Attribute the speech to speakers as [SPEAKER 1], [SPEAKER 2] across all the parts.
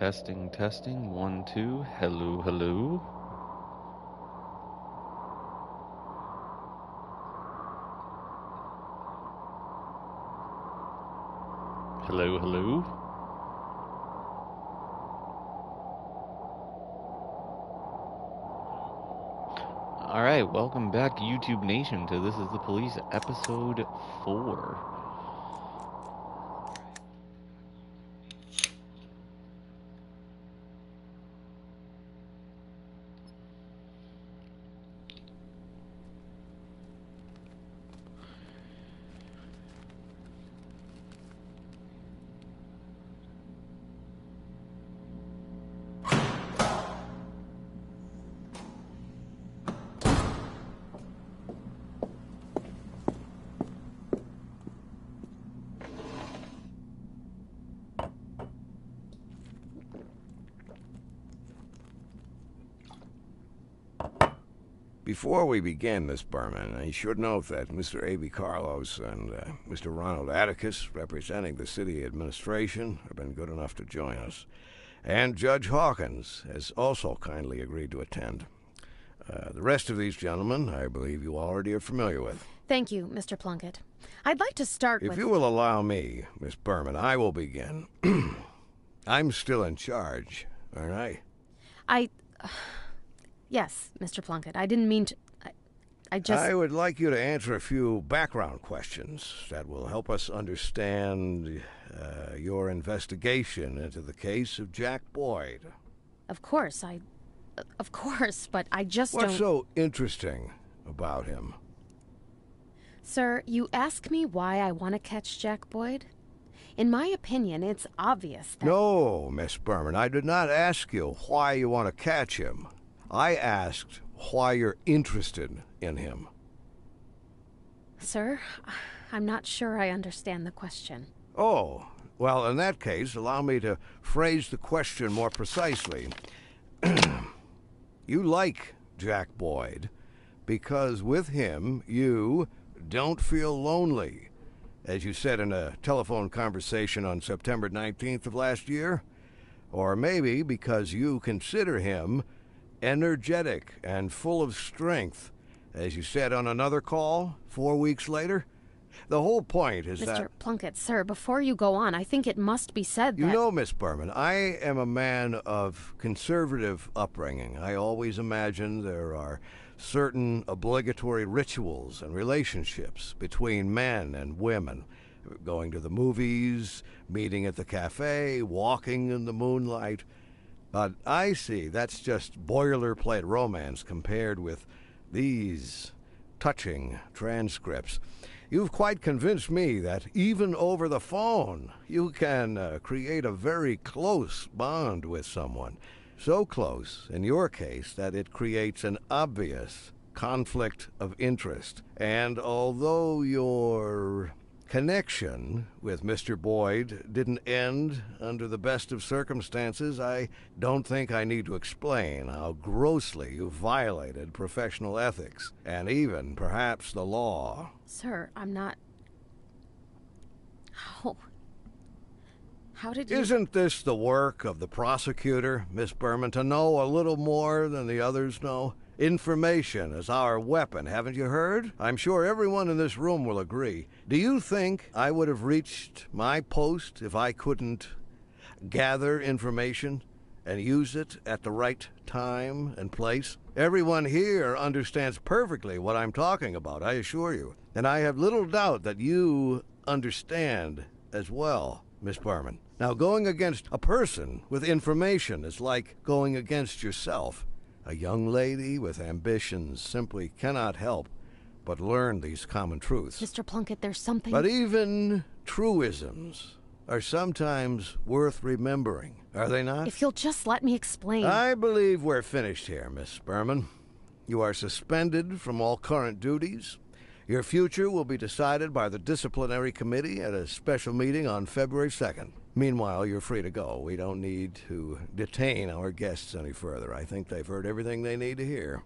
[SPEAKER 1] Testing, testing. One, two. Hello, hello. Hello, hello. All right, welcome back, YouTube Nation, to This is the Police, episode 4.
[SPEAKER 2] Before we begin, Miss Berman, I should note that Mr. A.B. Carlos and Mr. Ronald Atticus, representing the city administration, have been good enough to join us. And Judge Hawkins has also kindly agreed to attend. The rest of these gentlemen, I believe you already are familiar with.
[SPEAKER 3] Thank you, Mr. Plunkett. I'd like to start with...
[SPEAKER 2] If you will allow me, Miss Berman, I will begin. I'm still in charge, aren't I?
[SPEAKER 3] Yes, Mr. Plunkett. I didn't mean to...
[SPEAKER 2] I would like you to answer a few background questions that will help us understand your investigation into the case of Jack Boyd.
[SPEAKER 3] Of course, but I just
[SPEAKER 2] What's
[SPEAKER 3] don't...
[SPEAKER 2] so interesting about him?
[SPEAKER 3] Sir, you ask me why I want to catch Jack Boyd? In my opinion, it's obvious that...
[SPEAKER 2] No, Miss Berman, I did not ask you why you want to catch him. I asked why you're interested in him.
[SPEAKER 3] Sir, I'm not sure I understand the question.
[SPEAKER 2] Oh, well, in that case, allow me to phrase the question more precisely. You like Jack Boyd because with him you don't feel lonely, as you said in a telephone conversation on September 19th of last year. Or maybe because you consider him energetic and full of strength, as you said on another call 4 weeks later. The whole point is that...
[SPEAKER 3] Mr. Plunkett, sir, before you go on, I think it must be said that...
[SPEAKER 2] You know, Miss Berman, I am a man of conservative upbringing. I always imagine there are certain obligatory rituals and relationships between men and women. Going to the movies, meeting at the cafe, walking in the moonlight. But I see that's just boilerplate romance compared with these touching transcripts. You've quite convinced me that even over the phone, you can create a very close bond with someone. So close, in your case, that it creates an obvious conflict of interest. And although your connection with Mr. Boyd didn't end under the best of circumstances, I don't think I need to explain how grossly you violated professional ethics, and even, perhaps, the law.
[SPEAKER 3] Sir, I'm not... How did you...
[SPEAKER 2] Isn't this the work of the prosecutor, Miss Berman, to know a little more than the others know? Information is our weapon, haven't you heard? I'm sure everyone in this room will agree. Do you think I would have reached my post if I couldn't gather information and use it at the right time and place? Everyone here understands perfectly what I'm talking about, I assure you. And I have little doubt that you understand as well, Miss Berman. Now, going against a person with information is like going against yourself. A young lady with ambitions simply cannot help but learn these common truths.
[SPEAKER 3] Mr. Plunkett, there's something...
[SPEAKER 2] But even truisms are sometimes worth remembering, are they not?
[SPEAKER 3] If you'll just let me explain...
[SPEAKER 2] I believe we're finished here, Miss Berman. You are suspended from all current duties. Your future will be decided by the disciplinary committee at a special meeting on February 2nd. Meanwhile, you're free to go. We don't need to detain our guests any further. I think they've heard everything they need to hear.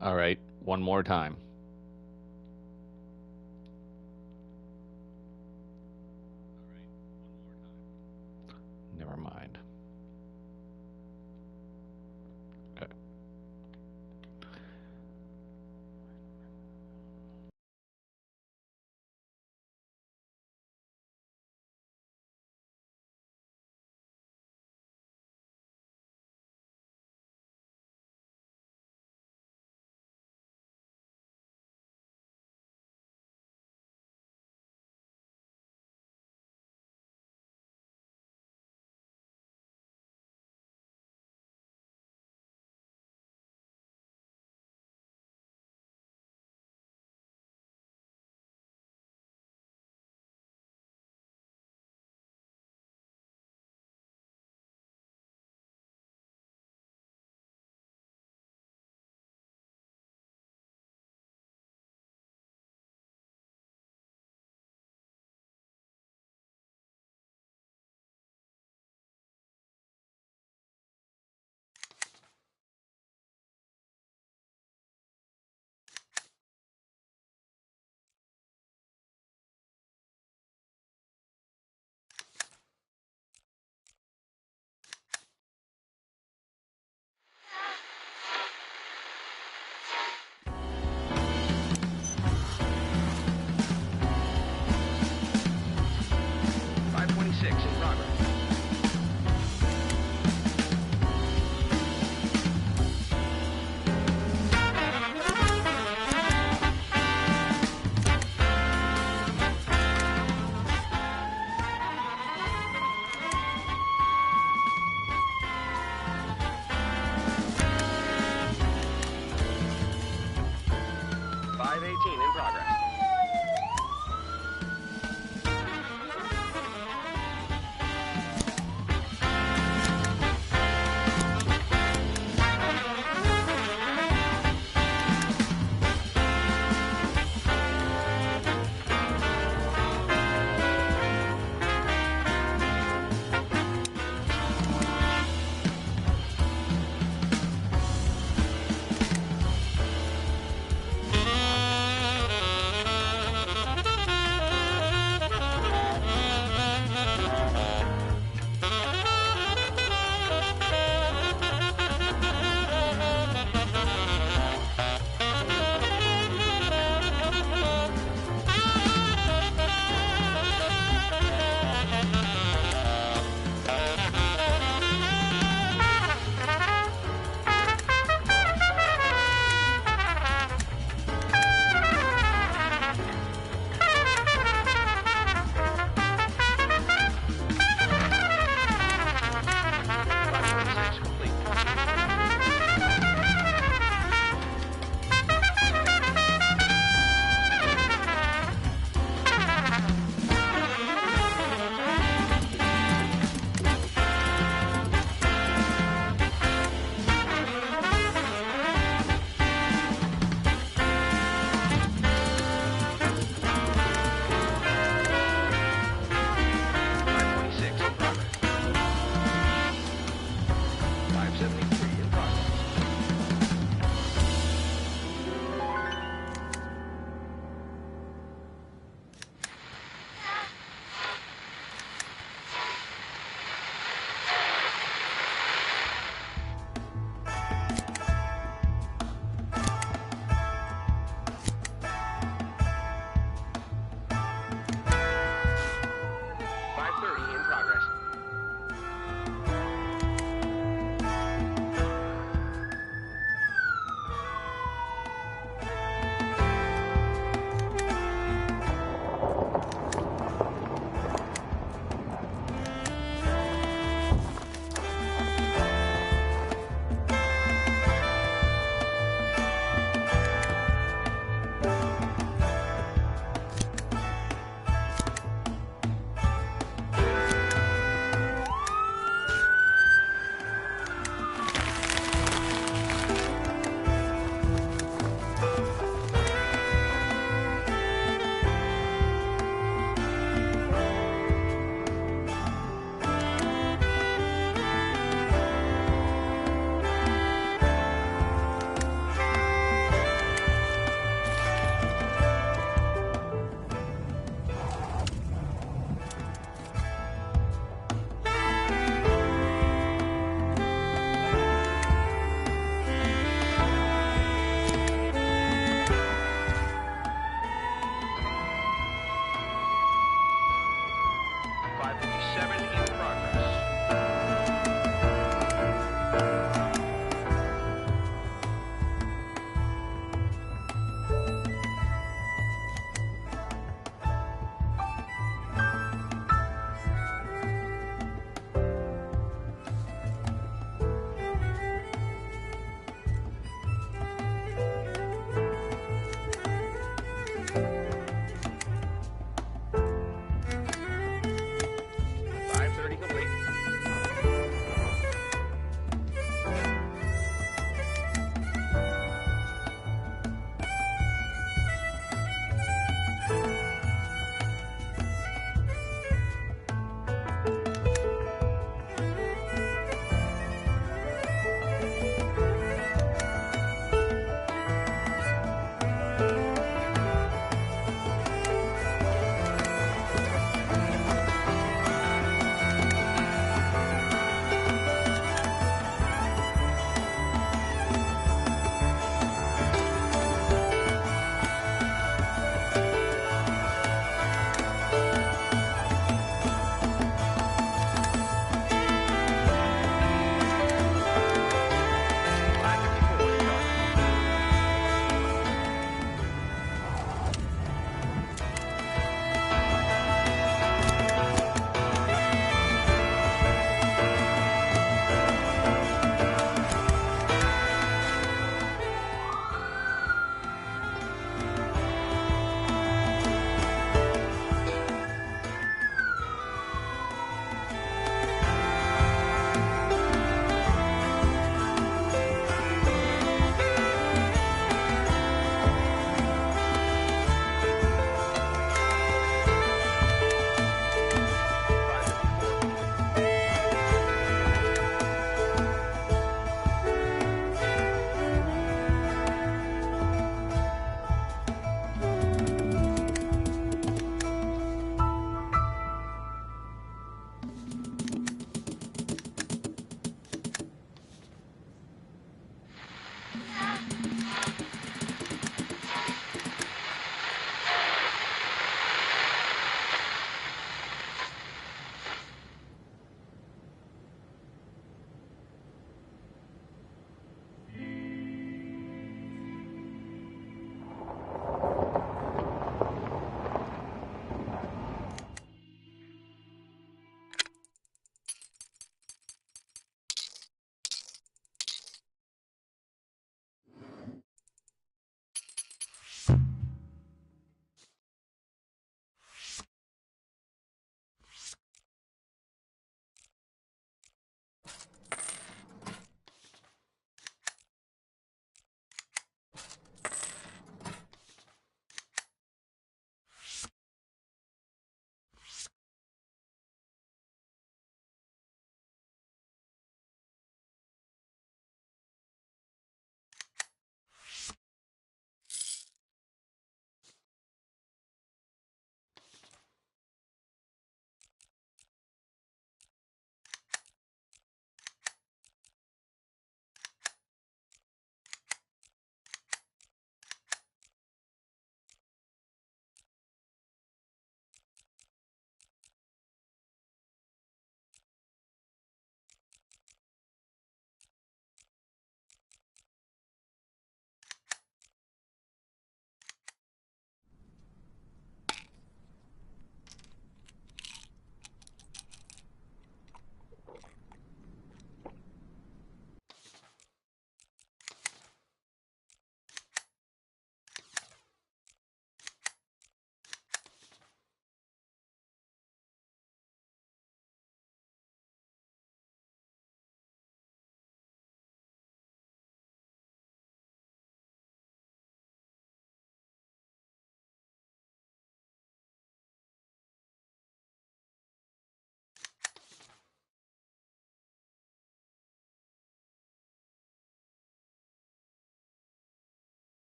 [SPEAKER 1] All right, one more time. Never mind. Okay.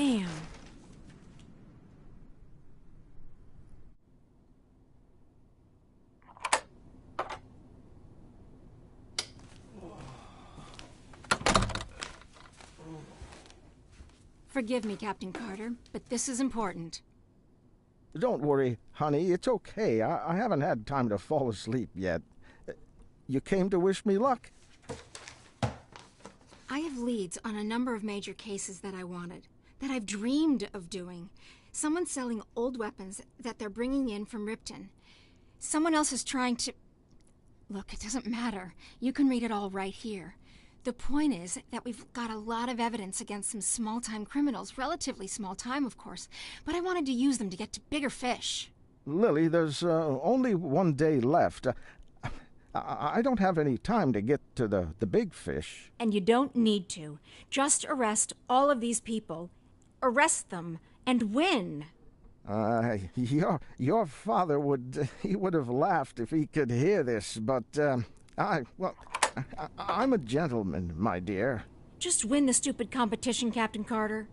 [SPEAKER 4] Damn. Forgive me, Captain Carter, but this is important.
[SPEAKER 5] Don't worry, honey. It's okay. I haven't had time to fall asleep yet. You came to wish me luck?
[SPEAKER 4] I have leads on a number of major cases that I wanted, that I've dreamed of doing. Someone's selling old weapons that they're bringing in from Ripton. Someone else is trying to... Look, it doesn't matter. You can read it all right here. The point is that we've got a lot of evidence against some small-time criminals, relatively small time, of course, but I wanted to use them to get to bigger fish.
[SPEAKER 5] Lily, there's only one day left. I don't have any time to get to the big fish.
[SPEAKER 4] And you don't need to. Just arrest all of these people. Arrest them and win.
[SPEAKER 5] Your father would have laughed if he could hear this, but I'm a gentleman, my dear.
[SPEAKER 4] Just win the stupid competition, Captain Carter.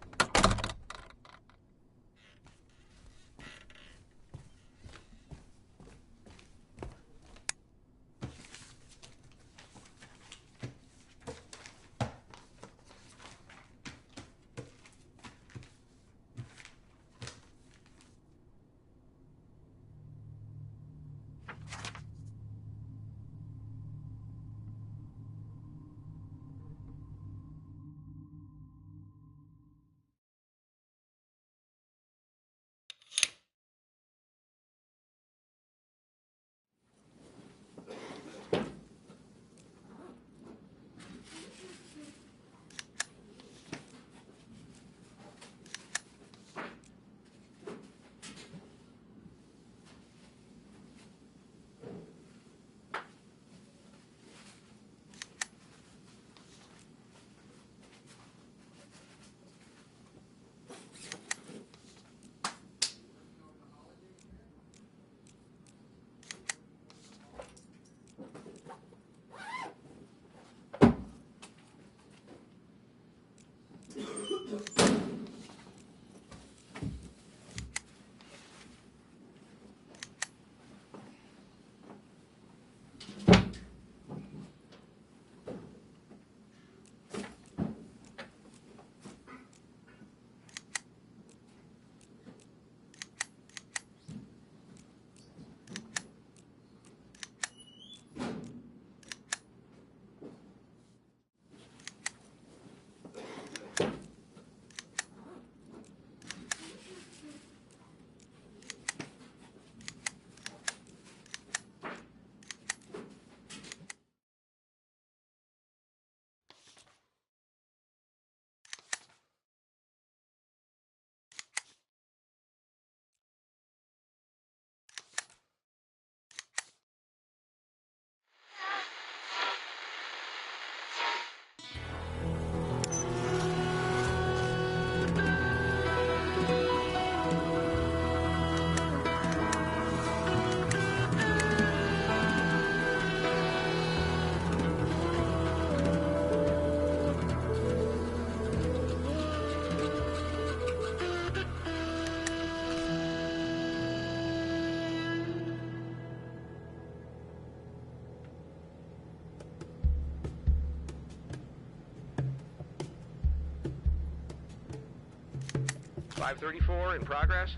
[SPEAKER 6] .534 in progress.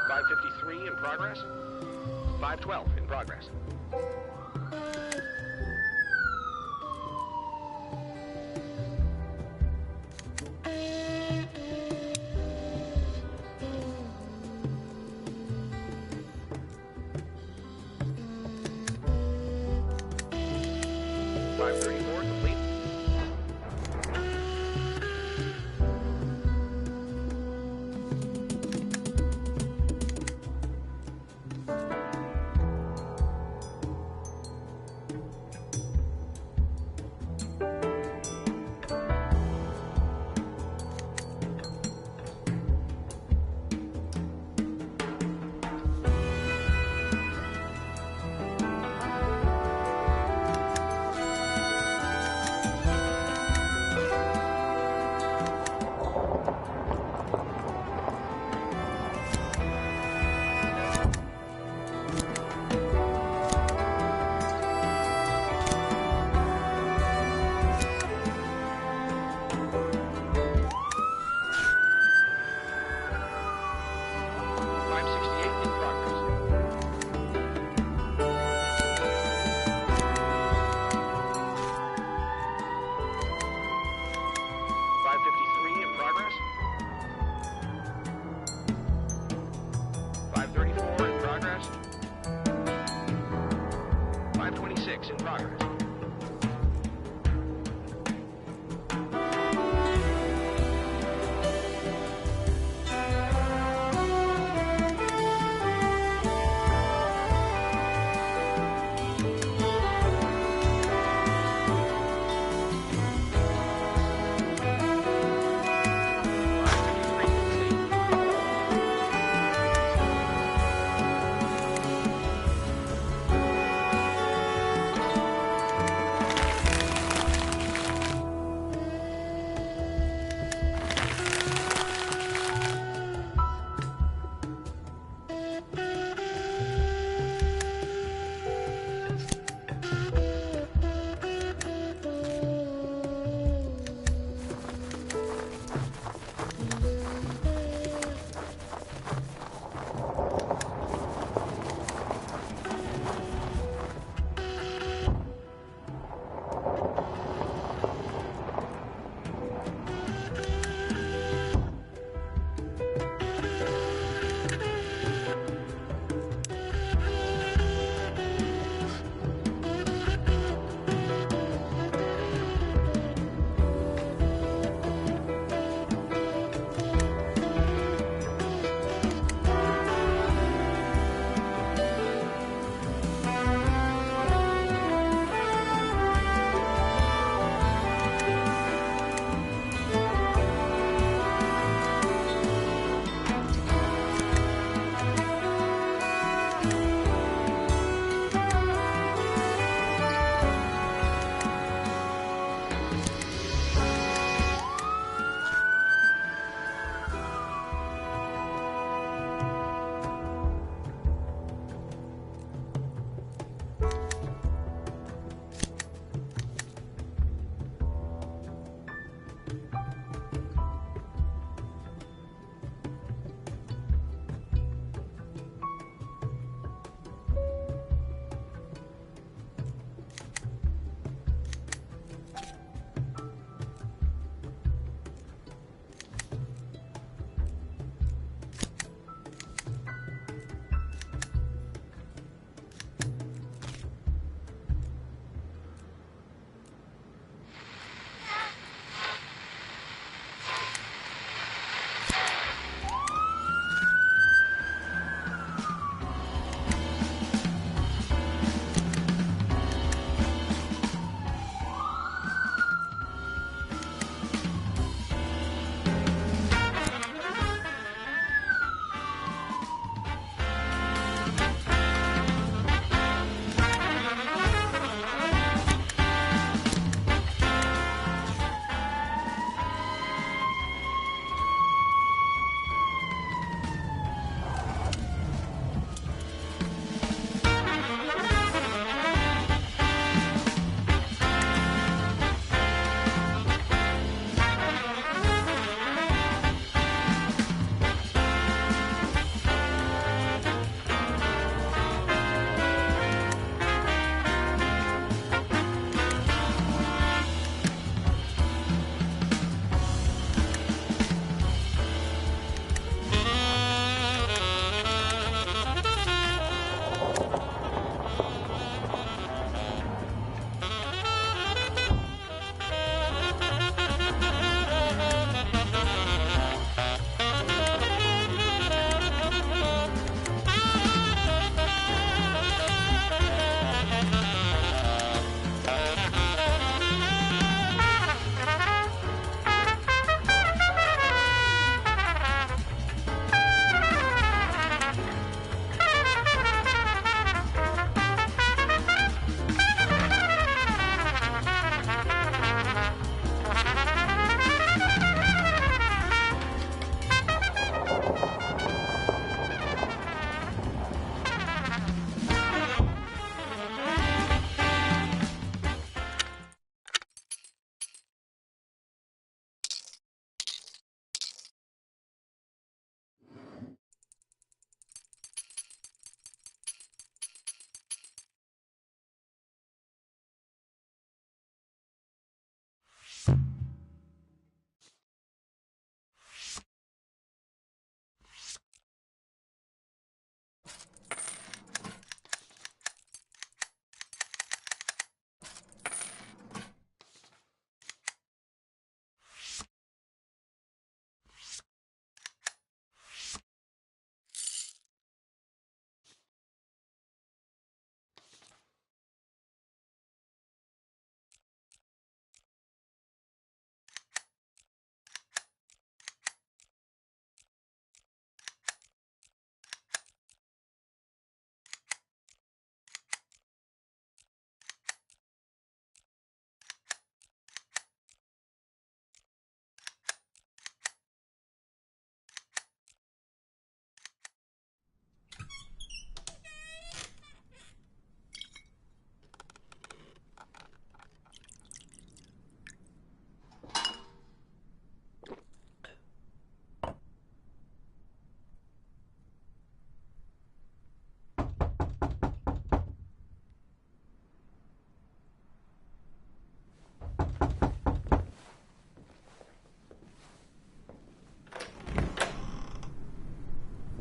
[SPEAKER 6] .553 in progress. 512 in progress.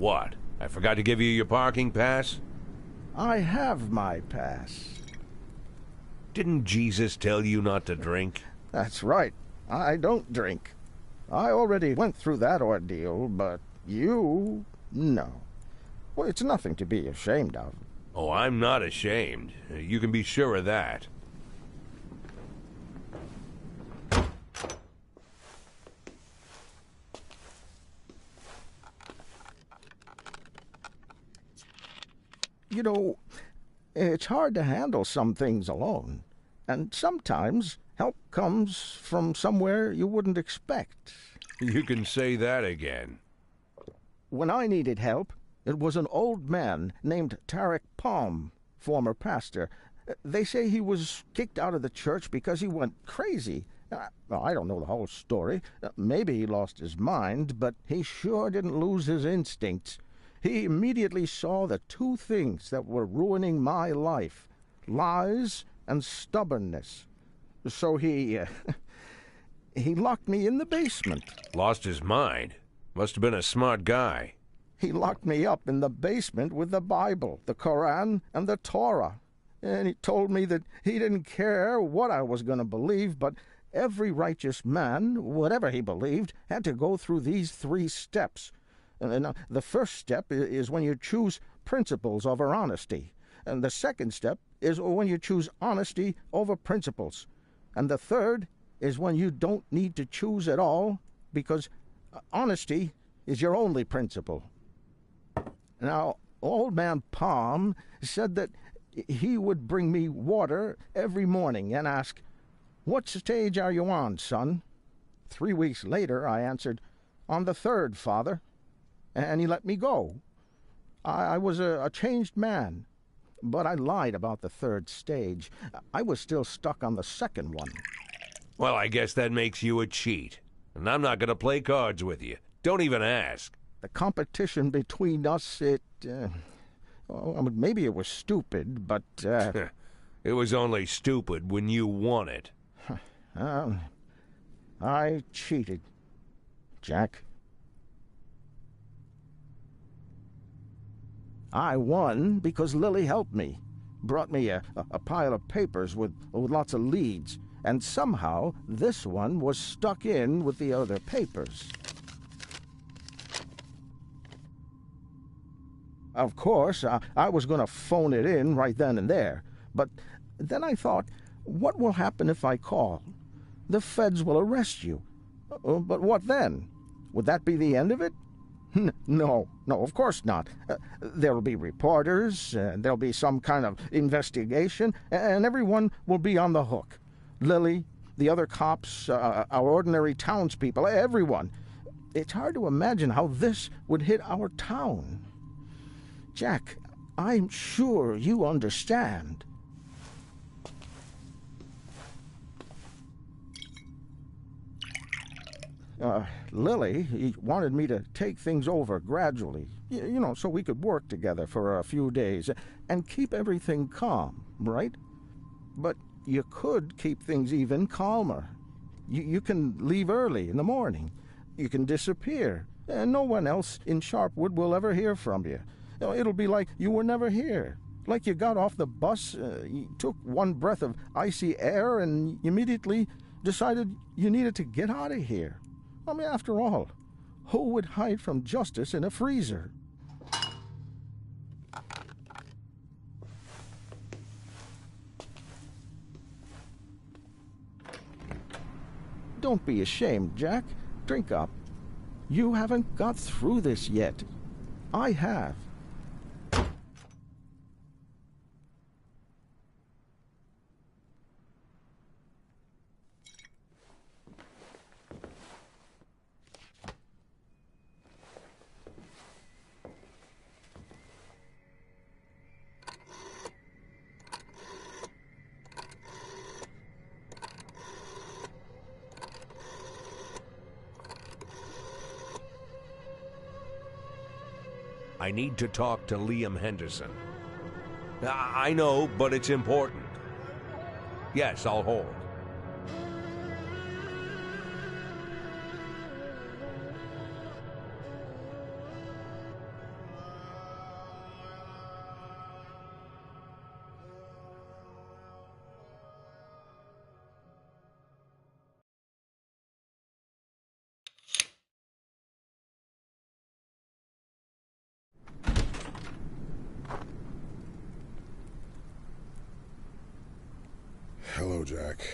[SPEAKER 7] What? I forgot to give you your parking pass?
[SPEAKER 5] I have my pass.
[SPEAKER 7] Didn't Jesus tell you not to drink?
[SPEAKER 5] That's right. I don't drink. I already went through that ordeal, but you... no. Well, it's nothing to be ashamed of.
[SPEAKER 7] Oh, I'm not ashamed. You can be sure of that.
[SPEAKER 5] You know, it's hard to handle some things alone. And sometimes help comes from somewhere you wouldn't expect.
[SPEAKER 7] You can say that again.
[SPEAKER 5] When I needed help, it was an old man named Tarek Palm, former pastor. They say he was kicked out of the church because he went crazy. I don't know the whole story. Maybe he lost his mind, but he sure didn't lose his instincts. He immediately saw the two things that were ruining my life: lies and stubbornness. So he locked me in the basement.
[SPEAKER 7] Lost his mind? Must have been a smart guy.
[SPEAKER 5] He locked me up in the basement with the Bible, the Koran, and the Torah. And he told me that he didn't care what I was going to believe, but every righteous man, whatever he believed, had to go through these 3 steps. And the first step is when you choose principles over honesty. And the second step is when you choose honesty over principles. And the third is when you don't need to choose at all, because honesty is your only principle. Now, old man Palm said that he would bring me water every morning and ask, "What stage are you on, son?" 3 weeks later, I answered, "On the 3rd, Father." And he let me go. I was a changed man, but I lied about the 3rd stage. I was still stuck on the 2nd one.
[SPEAKER 7] Well, I guess that makes you a cheat. And I'm not going to play cards with you. Don't even ask.
[SPEAKER 5] The competition between us, maybe it was stupid, but...
[SPEAKER 7] It was only stupid when you won it.
[SPEAKER 5] I cheated, Jack. I won because Lily helped me. Brought me a pile of papers with lots of leads, and somehow this one was stuck in with the other papers. Of course, I was going to phone it in right then and there, but then I thought, what will happen if I call? The feds will arrest you. But what then? Would that be the end of it? No, of course not. There'll be reporters, and there'll be some kind of investigation, and everyone will be on the hook. Lily, the other cops, our ordinary townspeople, everyone. It's hard to imagine how this would hit our town. Jack, I'm sure you understand. Lily wanted me to take things over gradually, so we could work together for a few days and keep everything calm, right? But you could keep things even calmer. You can leave early in the morning. You can disappear, and no one else in Sharpwood will ever hear from you. It'll be like you were never here. Like you got off the bus, you took one breath of icy air, and you immediately decided you needed to get out of here. I mean, after all, who would hide from justice in a freezer? Don't be ashamed, Jack. Drink up. You haven't got through this yet. I have.
[SPEAKER 7] I need to talk to Liam Henderson. I know, but it's important. Yes, I'll hold.
[SPEAKER 8] Jack.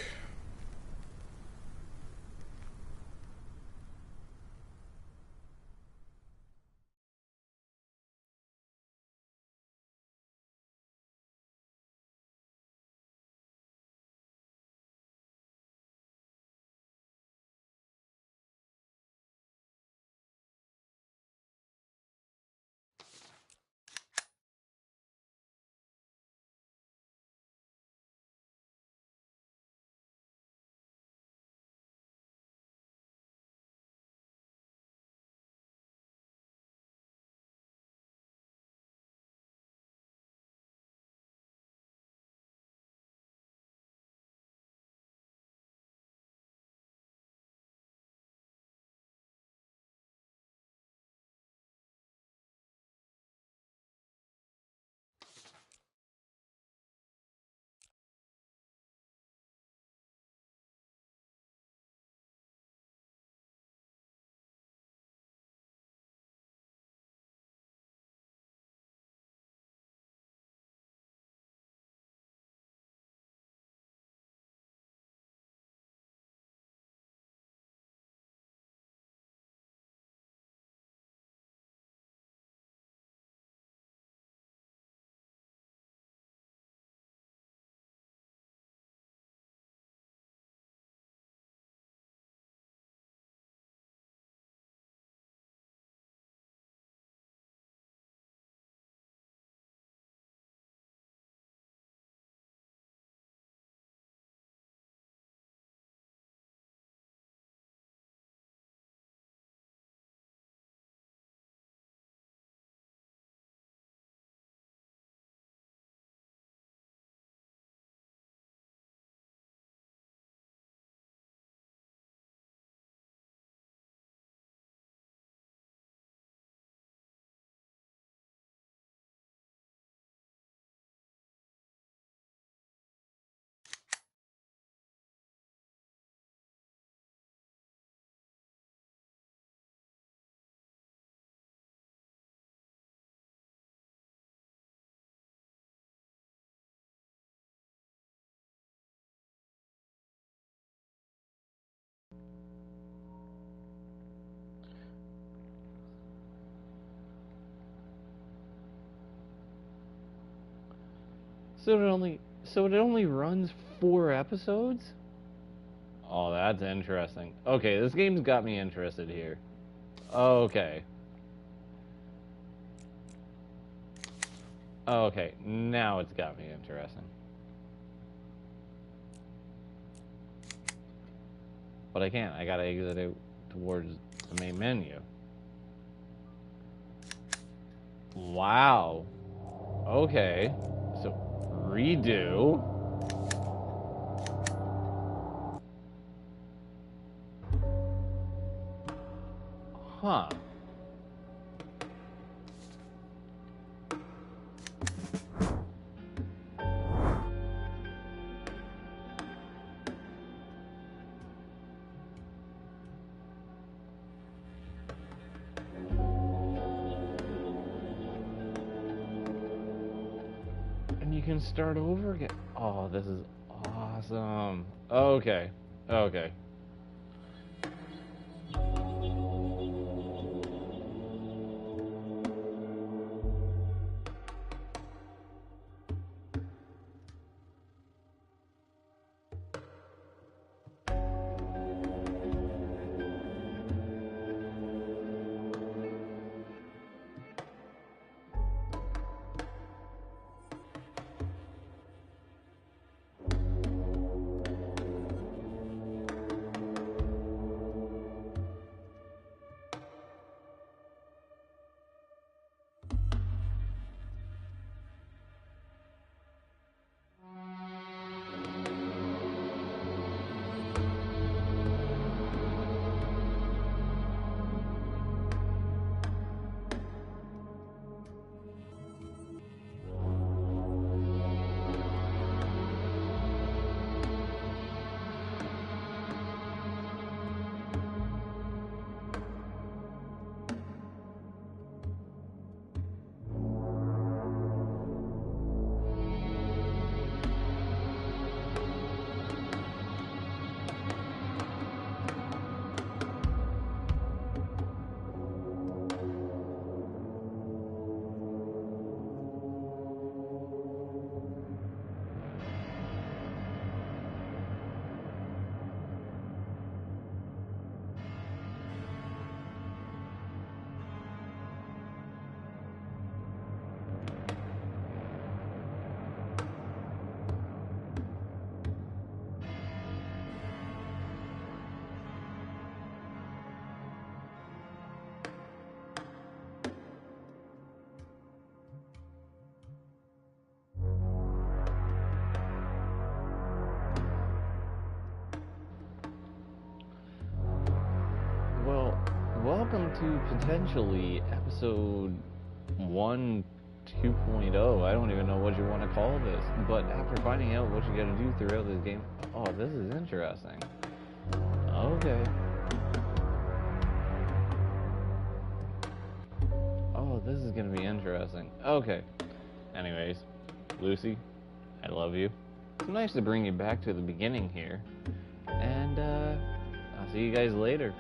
[SPEAKER 1] So it only runs 4 episodes? Oh, that's interesting. Okay, this game's got me interested here. Okay. Okay, now it's got me interesting. But I can't. I gotta exit out towards the main menu. Wow. Okay. So, redo. Huh. And you can start over again. Oh, this is awesome. Okay. Okay. to potentially episode 1 2.0. I don't even know what you want to call this, but after finding out what you gotta do throughout this game, oh, this is interesting. Okay. Oh, this is gonna be interesting. Okay. Anyways, Lucy, I love you. It's nice to bring you back to the beginning here. And, I'll see you guys later.